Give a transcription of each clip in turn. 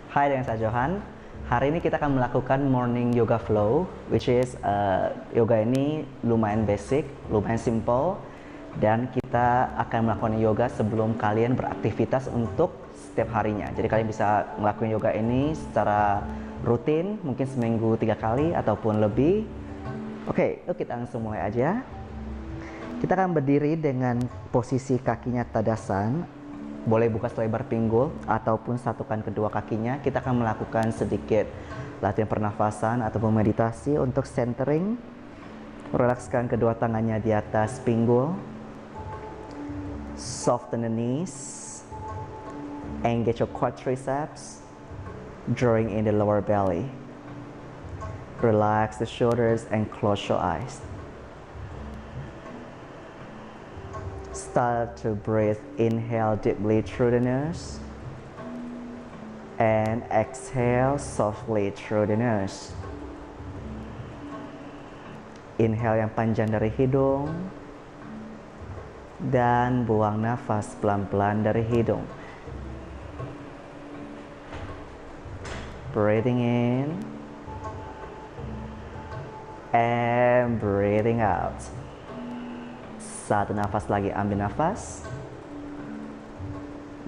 Hai, dengan saya Johan. Hari ini kita akan melakukan morning yoga flow, which is yoga ini lumayan basic, lumayan simple, dan kita akan melakukan yoga sebelum kalian beraktivitas untuk setiap harinya. Jadi kalian bisa ngelakuin yoga ini secara rutin, mungkin seminggu 3 kali ataupun lebih. Oke, yuk kita langsung mulai aja. Kita akan berdiri dengan posisi kakinya tadasan. Boleh buka selebar pinggul ataupun satukan kedua kakinya. Kita akan melakukan sedikit latihan pernafasan ataupun meditasi untuk centering. Relakskan kedua tangannya di atas pinggul. Soften the knees. Engage your quadriceps. Drawing in the lower belly. Relax the shoulders and close your eyes. Start to breathe. Inhale deeply through the nose and exhale softly through the nose. Inhale yang panjang dari hidung dan buang nafas pelan-pelan dari hidung. Breathing in and breathing out. Satu nafas lagi, ambil nafas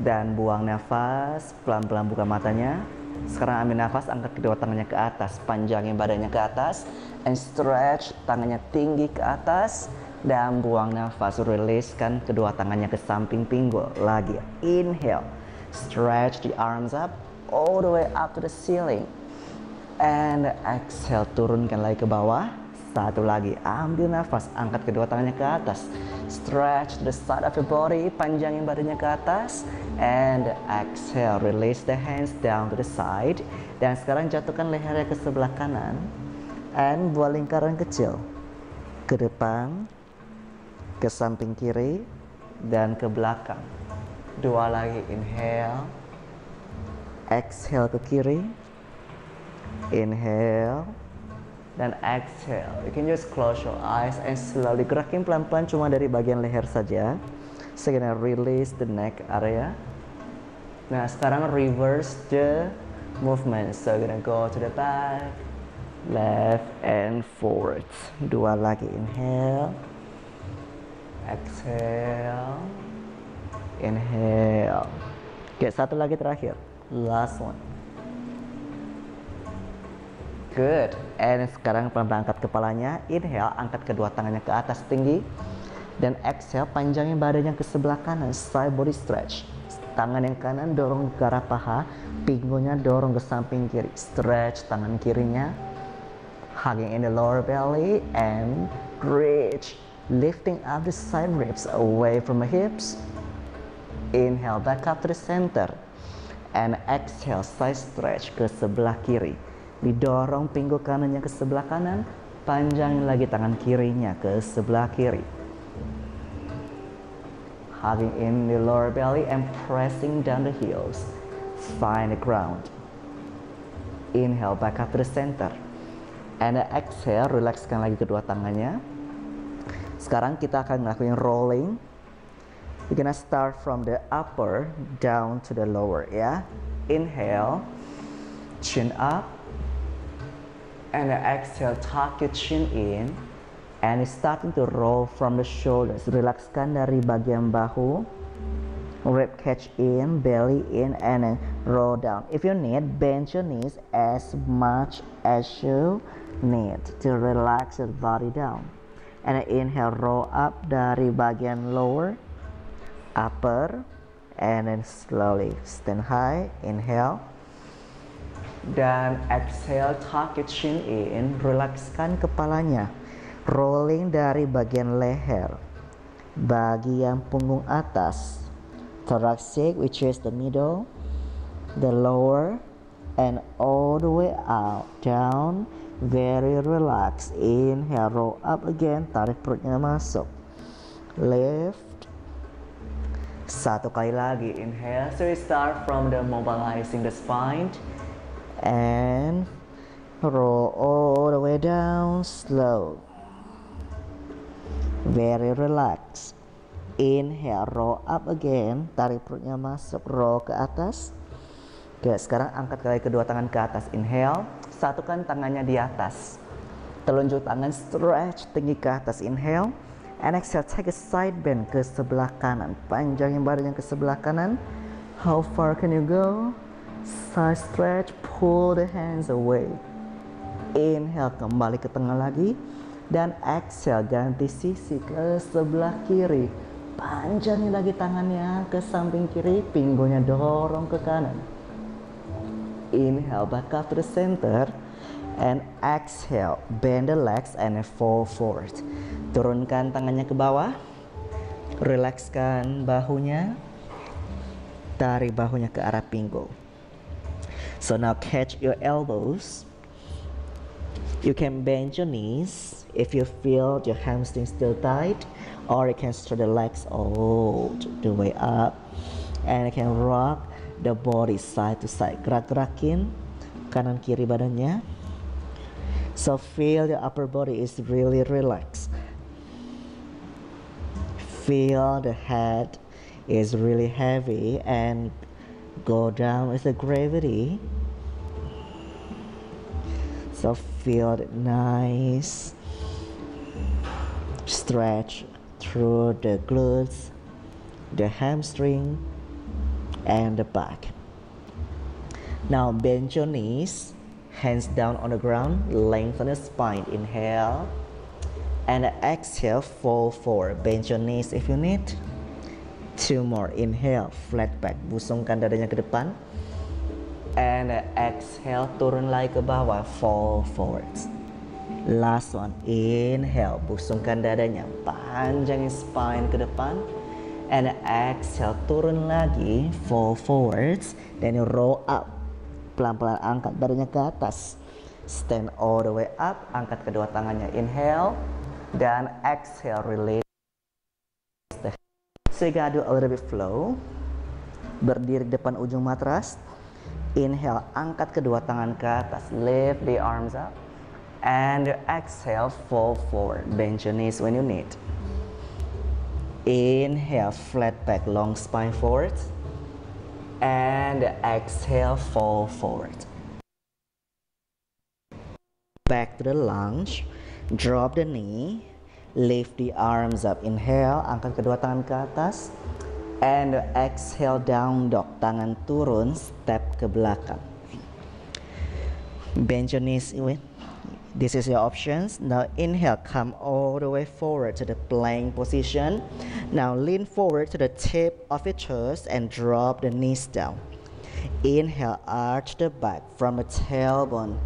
dan buang nafas, pelan-pelan buka matanya. Sekarang ambil nafas, angkat kedua tangannya ke atas, panjangin badannya ke atas, and stretch tangannya tinggi ke atas, dan buang nafas, riliskan kedua tangannya ke samping pinggul. Lagi, inhale, stretch the arms up all the way up to the ceiling, and exhale, turunkan lagi ke bawah. Satu lagi, ambil nafas, angkat kedua tangannya ke atas, stretch the side of your body, panjangin badannya ke atas, and exhale, release the hands down to the side. Dan sekarang jatuhkan lehernya ke sebelah kanan, and buat lingkaran kecil ke depan, ke samping kiri, dan ke belakang. Dua lagi, inhale, exhale ke kiri, inhale, dan exhale. You can just close your eyes and slowly gerakin pelan-pelan cuma dari bagian leher saja. So gonna release the neck area. Nah, sekarang reverse the movement. So gonna go to the back, left and forward. Dua lagi, inhale, exhale, inhale. Oke, satu lagi terakhir, last one. Good. And sekarang pelan-pelan angkat kepalanya. Inhale, angkat kedua tangannya ke atas tinggi. Dan exhale, panjangin badannya ke sebelah kanan. Side body stretch. Tangan yang kanan dorong ke arah paha. Pinggulnya dorong ke samping kiri. Stretch tangan kirinya. Hugging in the lower belly. And reach. Lifting up the side ribs away from the hips. Inhale, back up to the center. And exhale, side stretch ke sebelah kiri. Didorong pinggul kanannya ke sebelah kanan, panjangin lagi tangan kirinya ke sebelah kiri. Hugging in the lower belly and pressing down the heels. Find the ground. Inhale, back up to the center. And exhale, relaxkan lagi kedua tangannya. Sekarang kita akan ngelakuin rolling. We're gonna start from the upper down to the lower, ya. Inhale, chin up. And exhale, tuck your chin in. And it's starting to roll from the shoulders. Relaxkan dari bagian bahu. Rib cage in, belly in, and then roll down. If you need, bend your knees as much as you need to relax your body down. And then inhale, roll up dari bagian lower, upper, and then slowly stand high. Inhale. Dan exhale, tuck your chin in, relakskan kepalanya, rolling dari bagian leher, bagian punggung atas, thoracic, which is the middle, the lower, and all the way out, down, very relaxed. Inhale, roll up again, tarik perutnya masuk, lift. Satu kali lagi, inhale, so we start from the mobilizing the spine. And roll all the way down, slow, very relaxed. Inhale, roll up again, tarik perutnya masuk, roll ke atas. Oke, sekarang angkat kaki kedua tangan ke atas. Inhale, satukan tangannya di atas. Telunjuk tangan stretch tinggi ke atas. Inhale, and exhale, take a side bend ke sebelah kanan. Panjangin badannya ke sebelah kanan. How far can you go? Side stretch, pull the hands away. Inhale, kembali ke tengah lagi. Dan exhale, ganti sisi ke sebelah kiri. Panjangin lagi tangannya ke samping kiri, pinggulnya dorong ke kanan. Inhale, back up to the center. And exhale, bend the legs and fall forward. Turunkan tangannya ke bawah. Relaxkan bahunya. Tarik bahunya ke arah pinggul. So now catch your elbows. You can bend your knees if you feel your hamstring still tight, or you can stretch the legs all the way up, and you can rock the body side to side. Gerak-gerakin kanan kiri badannya. So feel the upper body is really relaxed. Feel the head is really heavy and go down with the gravity. So feel it nice. Stretch through the glutes, the hamstring, and the back. Now bend your knees, hands down on the ground, lengthen the spine. Inhale, and exhale, fall forward. Bend your knees if you need. 2 more. Inhale, flat back, busungkan dadanya ke depan. And exhale, turun lagi ke bawah, fall forwards. Last one. Inhale, busungkan dadanya, panjangin spine ke depan. And exhale, turun lagi, fall forwards. Then you roll up. Pelan-pelan angkat badannya ke atas. Stand all the way up, angkat kedua tangannya. Inhale, dan exhale, release the head. So you gotta do a little bit flow. Berdiri di depan ujung matras. Inhale, angkat kedua tangan ke atas. Lift the arms up. And exhale, fall forward. Bend your knees when you need. Inhale, flat back, long spine forward. And exhale, fall forward. Back to the lunge. Drop the knee. Lift the arms up. Inhale, angkat kedua tangan ke atas. And exhale, down dog. Tangan turun, step ke belakang. Bend your knees. This is your options. Now inhale, come all the way forward to the plank position. Now lean forward to the tip of your toes and drop the knees down. Inhale, arch the back from the tailbone.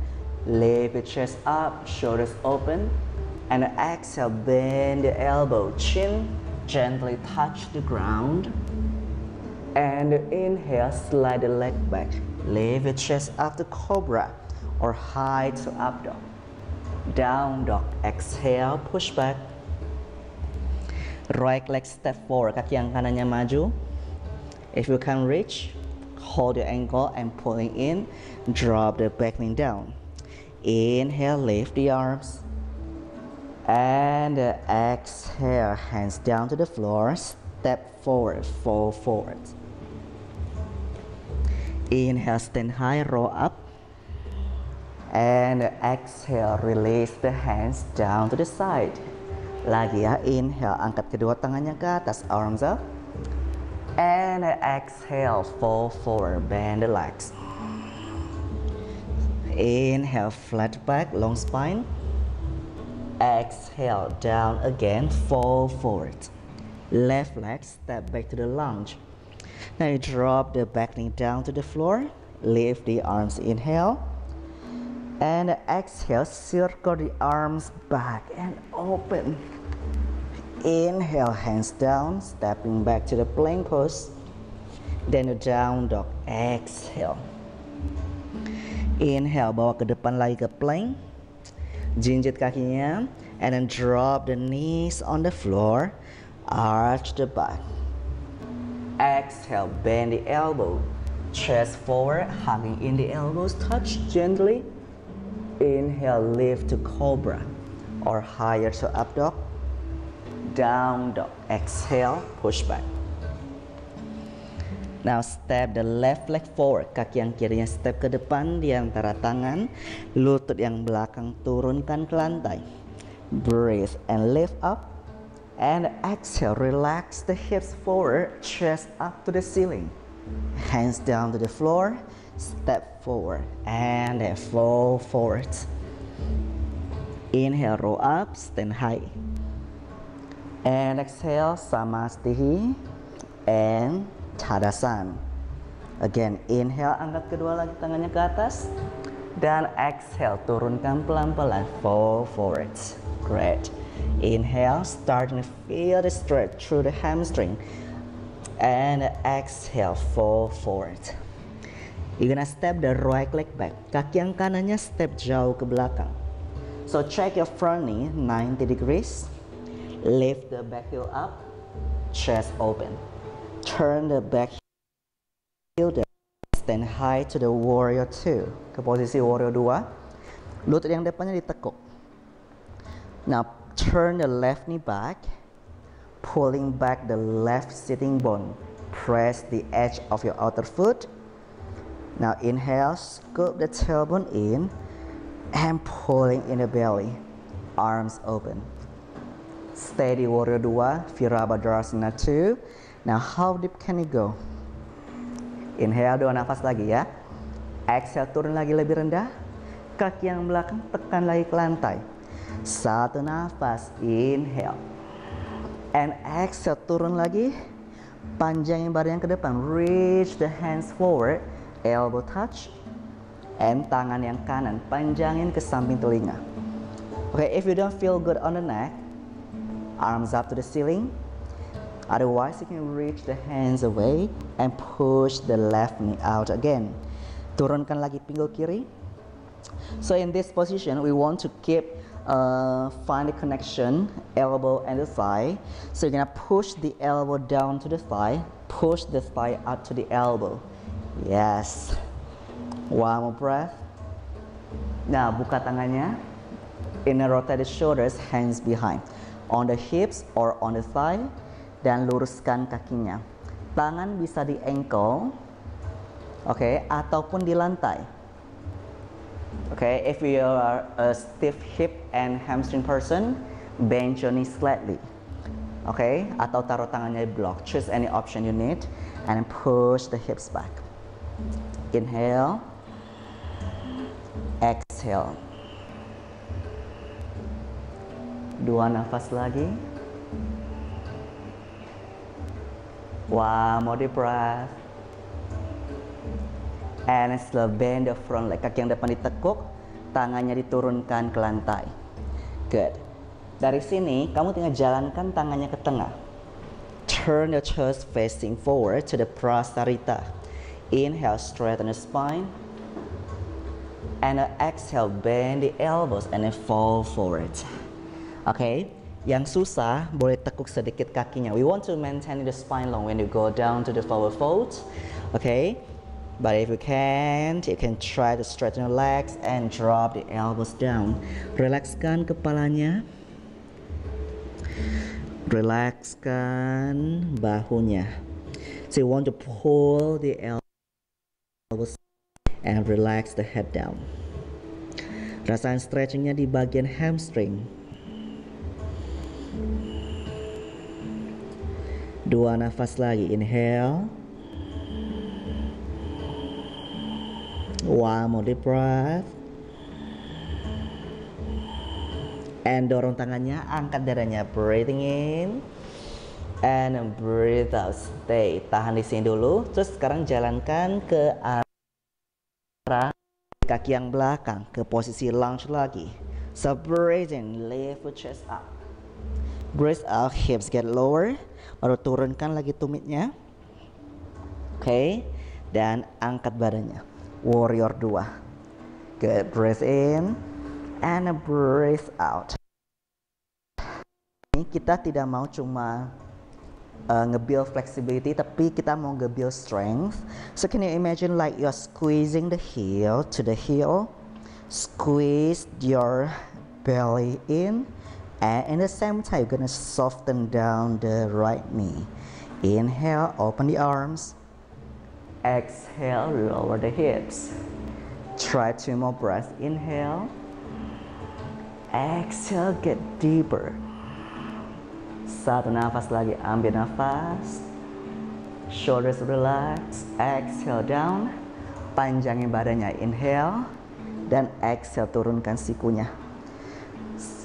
Lift the chest up, shoulders open. And exhale, bend the elbow, chin gently touch the ground. And inhale, slide the leg back. Lift your chest up to cobra or high to up dog. Down dog. Exhale, push back. Right leg step forward. Kaki yang kanannya maju. If you can reach, hold your ankle and pulling in. Drop the back knee down. Inhale, lift the arms. And exhale, hands down to the floor. Step forward, fall forward. Inhale, stand high, roll up. And exhale, release the hands down to the side. Lagi ya, inhale, angkat kedua tangannya ke atas, arms up. And exhale, fall forward, bend the legs. Inhale, flat back, long spine. Exhale, down again, fall forward. Left leg, step back to the lunge. Now you drop the back knee down to the floor. Lift the arms, inhale. And exhale, circle the arms back and open. Inhale, hands down, stepping back to the plank pose. Then a down dog, exhale. Inhale, bawa ke depan lagi ke plank. Jinjit kakinya, and then drop the knees on the floor, arch the back. Exhale, bend the elbow, chest forward, hugging in the elbows, touch gently. Inhale, lift to cobra or higher to up dog. Down dog. Exhale, push back. Now step the left leg forward. Kaki yang kirinya step ke depan di antara tangan. Lutut yang belakang turunkan ke lantai. Breathe and lift up. And exhale, relax the hips forward, chest up to the ceiling. Hands down to the floor, step forward and then fall forward. Inhale, roll up, stand high. And exhale, Samastiti and Tadasana. Again, inhale, angkat kedua lagi tangannya ke atas. Dan exhale, turunkan pelan-pelan, fall forward. Great. Inhale, starting to feel the stretch through the hamstring. And exhale, fall forward. You're gonna step the right leg back. Kaki yang kanannya step jauh ke belakang. So check your front knee 90 degrees. Lift the back heel up, chest open. Turn the back heel down. Stand high to the warrior 2. Ke posisi warrior 2. Lutut yang depannya ditekuk. Now turn the left knee back, pulling back the left sitting bone. Press the edge of your outer foot. Now inhale, scoop the tailbone in and pulling in the belly. Arms open. Steady warrior 2, Virabhadrasana 2. Now how deep can you go? Inhale, 2 nafas lagi ya. Exhale, turun lagi lebih rendah. Kaki yang belakang tekan lagi ke lantai. 1 nafas, inhale. And exhale, turun lagi. Panjangin badan yang ke depan. Reach the hands forward. Elbow touch. And tangan yang kanan panjangin ke samping telinga. Okay, if you don't feel good on the neck, arms up to the ceiling. Otherwise, you can reach the hands away and push the left knee out again. Turunkan lagi pinggul kiri. So in this position, we want to keep find the connection, elbow and the thigh. So you're gonna push the elbow down to the thigh, push the thigh up to the elbow. Yes. One more breath. Now buka tangannya. Inner rotate the shoulders, hands behind. On the hips or on the thigh. Dan luruskan kakinya. Tangan bisa di ankle, okay, ataupun di lantai. Okay, if you are a stiff hip and hamstring person, bend your knee slightly. Okay, atau taruh tangannya di block. Choose any option you need and push the hips back. Inhale, exhale. 2 nafas lagi. One more deep breath. And slow bend the front leg. Kaki yang depan ditekuk, tangannya diturunkan ke lantai. Good. Dari sini, kamu tinggal jalankan tangannya ke tengah. Turn the chest facing forward to the Prasarita. Inhale, straighten the spine. And exhale, bend the elbows and then fall forward. Okay. Yang susah, boleh tekuk sedikit kakinya. We want to maintain the spine long when you go down to the forward fold. Okay. But if you can't, you can try to straighten your legs and drop the elbows down. Relaxkan kepalanya. Relaxkan bahunya. So you want to pull the elbows and relax the head down. Rasain stretchingnya di bagian hamstring. 2 nafas lagi. Inhale. One more deep breath. And dorong tangannya, angkat dadanya. Breathing in and breathe out. Stay. Tahan di sini dulu. Terus sekarang jalankan ke arah kaki yang belakang, ke posisi lunge lagi. So breathe in, lift your chest up. Breathe out, hips get lower. Baru turunkan lagi tumitnya. Okay. Dan angkat badannya. Warrior 2. Good. Breathe in and breathe out. Kita tidak mau cuma nge-build flexibility, tapi kita mau nge-build strength. So can you imagine like you're squeezing the heel to the heel. Squeeze your belly in. And in the same time, you're gonna soften down the right knee. Inhale, open the arms. Exhale, lower the hips. Try 2 more breaths. Inhale. Exhale, get deeper. 1 nafas lagi, ambil nafas. Shoulders relax. Exhale down. Panjangin badannya. Inhale. Dan exhale, turunkan sikunya.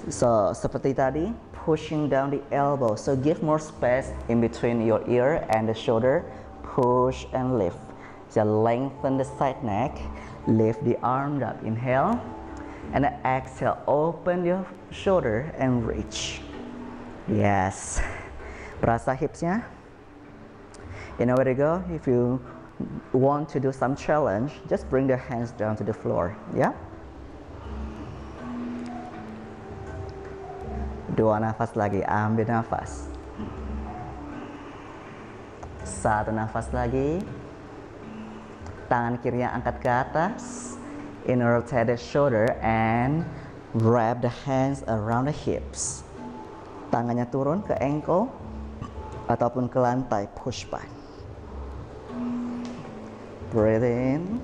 So, seperti tadi, pushing down the elbow. So, give more space in between your ear and the shoulder. Push and lift. So, lengthen the side neck. Lift the arm up. Inhale. And then exhale, open your shoulder and reach. Yes. Berasa hipsnya? You know where to go? If you want to do some challenge, just bring the hands down to the floor. Yeah? 2 nafas lagi, ambil nafas. 1 nafas lagi. Tangan kirinya angkat ke atas. Inner rotate the shoulder and wrap the hands around the hips. Tangannya turun ke ankle ataupun ke lantai, push back. Breathe in.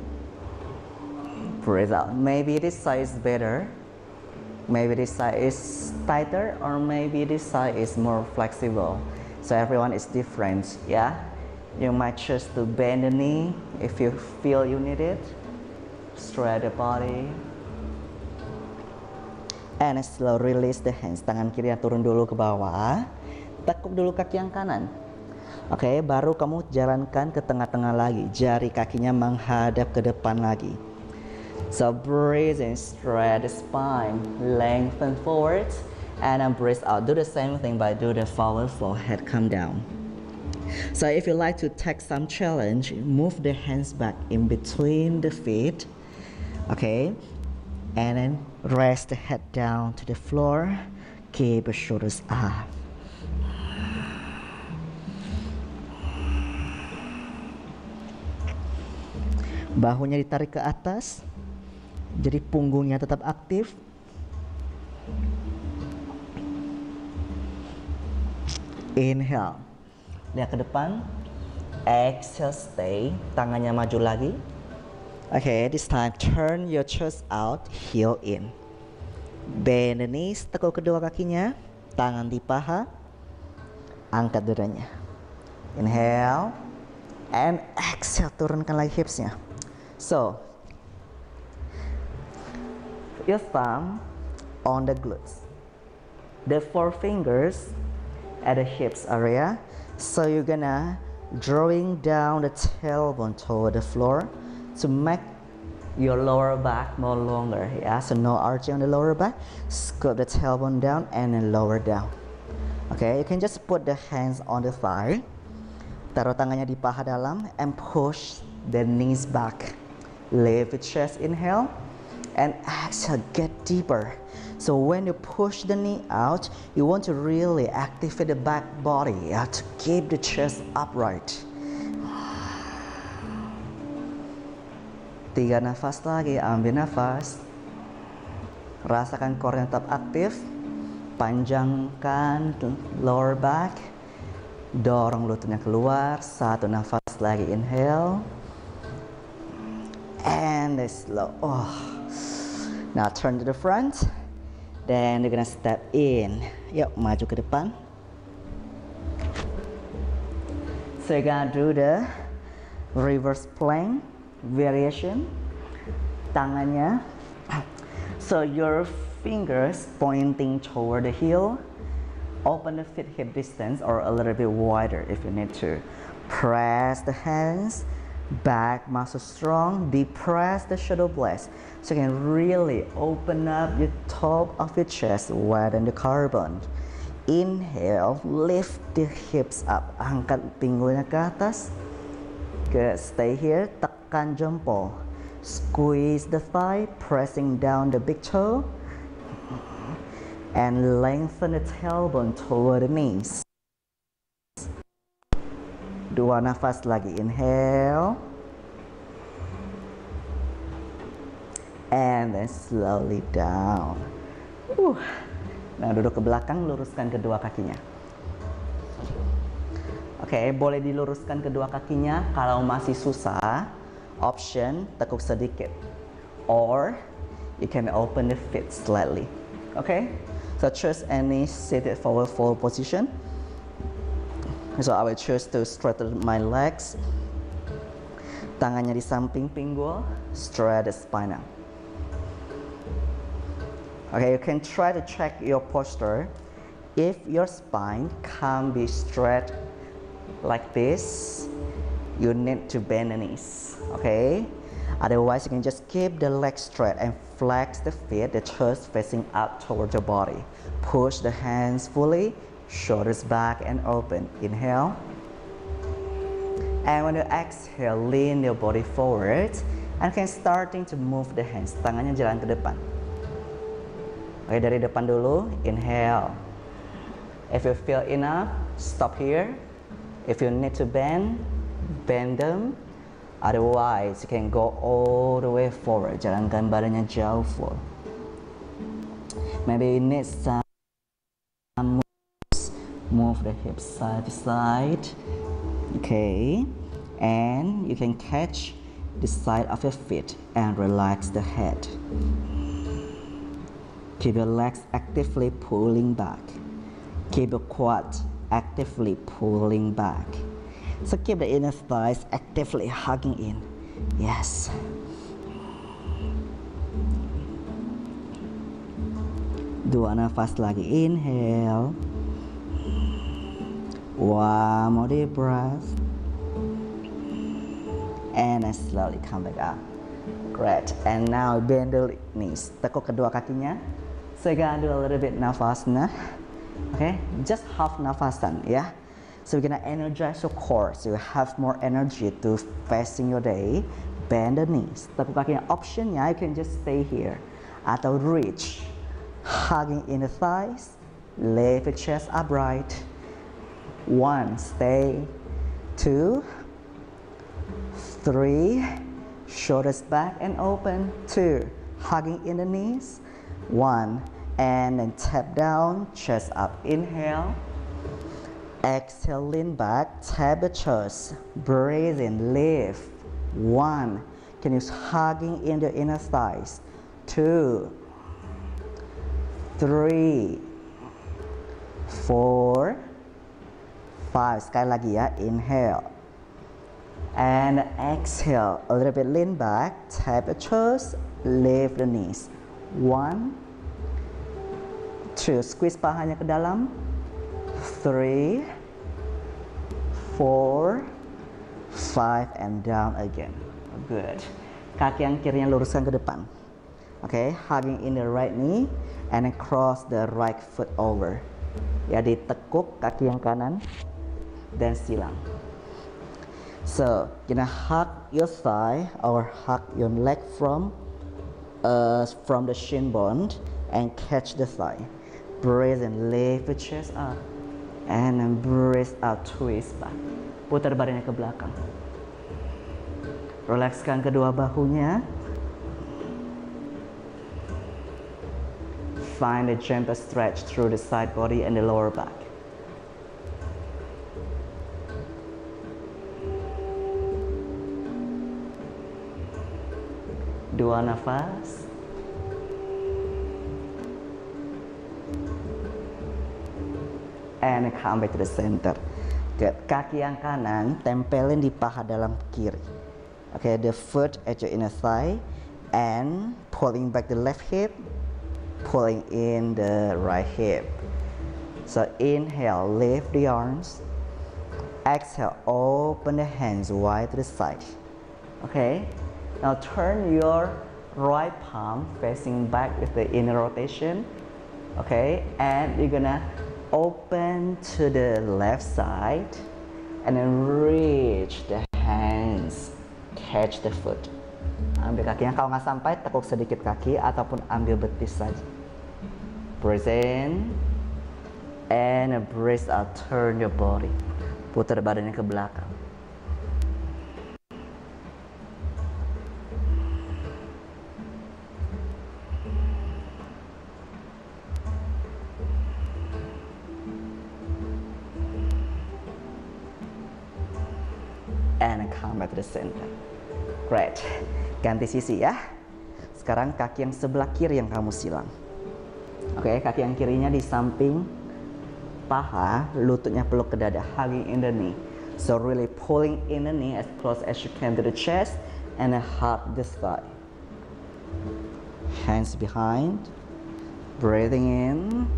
Breathe out. Maybe this side is better. Maybe this side is tighter, or maybe this side is more flexible. So everyone is different, yeah? You might choose to bend the knee if you feel you need it. Stretch the body. And slow release the hands. Tangan kiri yang turun dulu ke bawah. Tekuk dulu kaki yang kanan. Oke, baru kamu jalankan ke tengah-tengah lagi. Jari kakinya menghadap ke depan lagi. So breathe in, stretch the spine, lengthen forward, and then breathe out. Do the same thing, but do the forward fold, head come down. So if you like to take some challenge, move the hands back in between the feet. Okay, and then rest the head down to the floor. Keep the shoulders up. Bahunya ditarik ke atas, jadi punggungnya tetap aktif. Inhale, lihat ke depan. Exhale, stay. Tangannya maju lagi. Okay, this time turn your chest out, heel in. Bend the knees, tekuk kedua kakinya, tangan di paha, angkat dadanya. Inhale, and exhale, turunkan lagi hipsnya. So, your thumb on the glutes, the 4 fingers at the hips area. So you're gonna drawing down the tailbone toward the floor to make your lower back more longer. Yeah, so no arching on the lower back. Scoop the tailbone down and then lower down. Okay, you can just put the hands on the thigh. Taruh tangannya di paha dalam and push the knees back. Lift the chest, inhale, and exhale, get deeper. So when you push the knee out, you want to really activate the back body, yeah, to keep the chest upright. 3 nafas lagi, ambil nafas. Rasakan core-nya tetap aktif. Panjangkan lower back. Dorong lututnya keluar. 1 nafas lagi, inhale. And slow. Oh. Now turn to the front. Then you're gonna step in. Yuk, maju ke depan. So you're gonna do the reverse plank variation. Tangannya. So your fingers pointing toward the heel. Open the feet hip distance or a little bit wider if you need to. Press the hands. Back muscle strong. Depress the shoulder blades. So you can really open up your top of your chest, widen the collarbone. Inhale, lift the hips up. Angkat pinggulnya ke atas. Good, stay here. Tekan jempol. Squeeze the thigh, pressing down the big toe. And lengthen the tailbone toward the knees. 2 nafas lagi, inhale. And then slowly down. Nah, duduk ke belakang, luruskan kedua kakinya. Oke, boleh diluruskan kedua kakinya. Kalau masih susah, option tekuk sedikit. Or you can open the feet slightly. Okay, so choose any seated forward fold position. So I will choose to straighten my legs. Tangannya di samping pinggul, straight the spine. Okay, you can try to check your posture. If your spine can't be straight like this, you need to bend the knees. Okay, otherwise you can just keep the legs straight and flex the feet, the chest facing up towards your body. Push the hands fully, shoulders back and open. Inhale. And when you exhale, lean your body forward and can starting to move the hands. Tangannya jalan ke depan. Oke, dari depan dulu. Inhale. If you feel enough, stop here. If you need to bend, bend them. Otherwise, you can go all the way forward. Jalankan badannya jauh full. Maybe you need some moves. Move the hips side to side. Okay, and you can catch the side of your feet and relax the head. Keep your legs actively pulling back. Keep your quads actively pulling back. So keep the inner thighs actively hugging in. Yes. Dua nafas lagi. Inhale. One more deep breath. And then slowly come back up. Great. And now bend the knees. Tekuk kedua kakinya. So you're gonna do a little bit nafasana. Okay, just half nafasan, yeah. So we're gonna energize your core, so you have more energy to facing your day. Bend the knees. Tekuk kakinya optionnya you can just stay here atau reach, hugging in the thighs, lift the chest upright. 1, stay. 2, 3, shoulders back and open. 2, hugging in the knees. 1, and then tap down, chest up. Inhale. Exhale, lean back, tap the chest. Breathe in, lift. 1, can you hugging in the inner thighs. 2, 3, 4, 5. Sekali lagi ya. Inhale. And exhale. A little bit lean back, tap the chest, lift the knees. 1, 2, squeeze pahanya ke dalam. 3, 4, 5, and down again. Good. Kaki yang kirinya luruskan ke depan. Okay, hugging in the right knee and then cross the right foot over. Ya, ditekuk kaki yang kanan dan silang. So, gonna hug your thigh or hug your leg from the shin bone and catch the thigh. Breathe and lift the chest up. And then breathe out, twist back. Putar badannya ke belakang. Relaxkan kedua bahunya. Find a gentle stretch through the side body and the lower back. Dua nafas. And come back to the center. Good. Kaki yang kanan tempelin di paha dalam kiri. Okay, the foot at your inner thigh and pulling back the left hip, pulling in the right hip. So inhale, lift the arms. Exhale, open the hands wide to the side. Okay. Now turn your right palm facing back with the inner rotation. Okay, and you're gonna open to the left side and then reach the hands, catch the foot. Ambil kakinya, kalau nggak sampai tekuk sedikit kaki ataupun ambil betis saja. Breathe in and breathe out, turn your body. Putar badannya ke belakang. and come back to the center. Great. Ganti sisi ya. Sekarang kaki yang sebelah kiri yang kamu silang. Oke, kaki yang kirinya di samping paha, lututnya peluk ke dada, hugging in the knee. So really pulling in the knee as close as you can to the chest and hug the thigh. Hands behind, breathing in,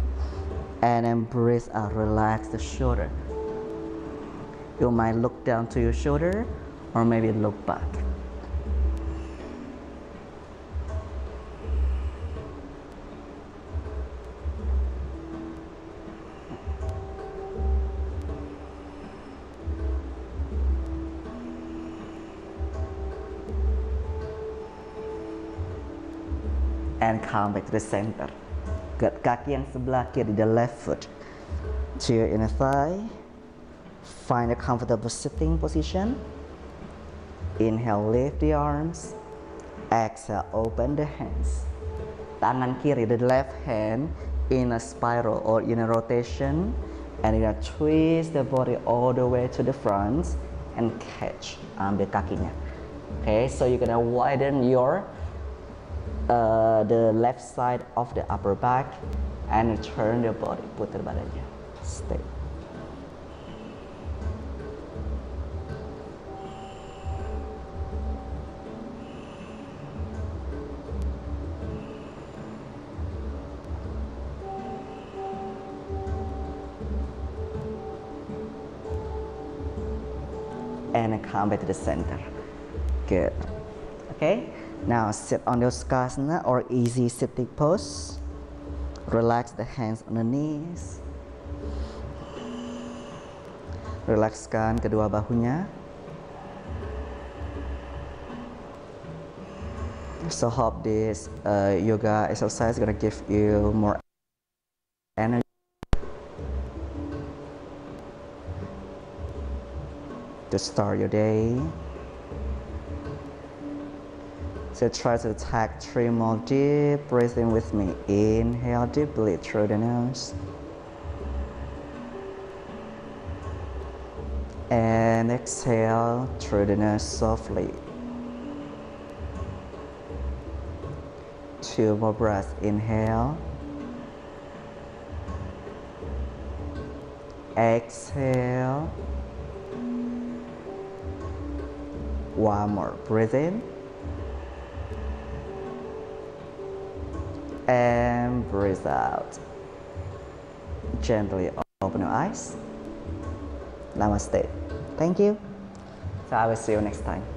and then breathe out, relax the shoulder. You might look down to your shoulder or maybe look back. And come back to the center. Good. Kaki yang sebelah kiri, the left foot to your inner thigh. Find a comfortable sitting position. Inhale, lift the arms. Exhale, open the hands. Tangan kiri, the left hand in a spiral or in a rotation, and you're gonna twist the body all the way to the front and catch. Ambil kakinya. Okay, so you're gonna widen your the left side of the upper back and turn the body, putar badannya. Stay. And come back to the center. Good. Okay. Now sit on your Sukhasana or easy sitting pose. Relax the hands on the knees. Relaxkan kedua bahunya. So hope this yoga exercise is gonna give you more energy to start your day. So try to take 3 more deep breathing with me. Inhale deeply through the nose. And exhale through the nose softly. 2 more breaths. Inhale. Exhale. 1 more. Breathe in. And breathe out. Gently open your eyes. Namaste. Thank you. So I will see you next time.